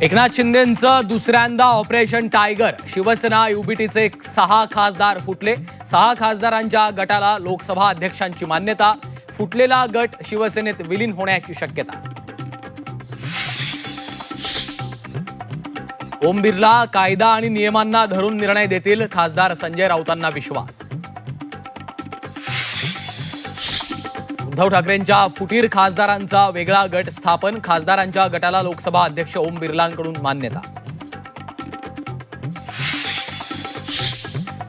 एकनाथ शिंदेंचं दुसऱ्यांदा operation tiger. Shiv Sena युबीटीचे 6 खासदार फुटले. 6 खासदारांच्या गटाला लोकसभा अध्यक्षांची मान्यता. फुटलेला गट शिवसेनेत विलीन होण्याची शक्यता. ओम बिर्ला कायदा आणि नियमांना धरून निर्णय देतील. खासदार संजय राऊतांना विश्वास. उद्धव ठाकरेंच्या फुटीर खासदारांचा वेगळा गट स्थापन. खासदारांच्या गटाला लोकसभा अध्यक्ष ओम बिर्लांकडून मान्यता.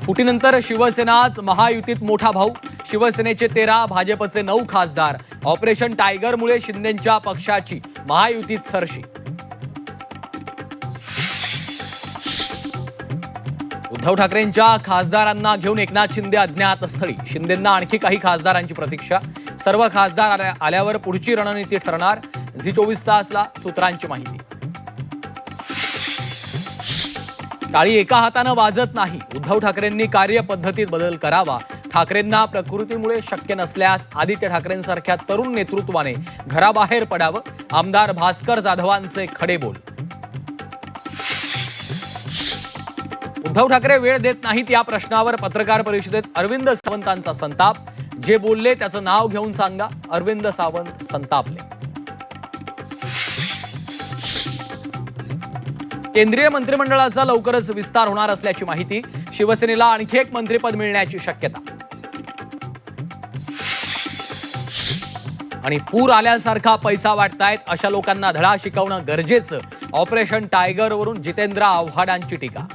फुटीनंतर शिवसेनाच महायुतीत मोठा भाऊ. शिवसेनेचे 13, भाजपचे 9 खासदार. ऑपरेशन टायगरमुळे शिंदेंच्या पक्षाची महायुतीत सरशी. उद्धव ठाकरेंच्या खासदारांना घेऊन एकनाथ शिंदे अज्ञात स्थळी. शिंदेंना आणखी काही खासदारांची प्रतीक्षा. सर्व खासदार आल्यावर पुढची रणनीती ठरणार. झी 24 तासला सूत्रांची माहिती. टाळी एका हातानं वाजत नाही. उद्धव ठाकरेंनी कार्यपद्धतीत बदल करावा. ठाकरेंना प्रकृतीमुळे शक्य नसल्यास आदित्य ठाकरेंसारख्या तरुण नेतृत्वाने घराबाहेर पडावं. आमदार भास्कर जाधवांचे खडे बोल. उद्धव ठाकरे वेळ देत नाहीत या प्रश्नावर पत्रकार परिषदेत अरविंद सावंतांचा संताप. जे बोलले त्याचं नाव घेऊन सांगा. अरविंद सावंत संतापले. केंद्रीय मंत्रिमंडळाचा लवकरच विस्तार होणार असल्याची माहिती. शिवसेनेला आणखी एक मंत्रिपद मिळण्याची शक्यता. आणि पूर आल्यासारखा पैसा वाटतायत अशा लोकांना धडा शिकवणं गरजेचं. ऑपरेशन टायगरवरून जितेंद्र आव्हाडांची टीका.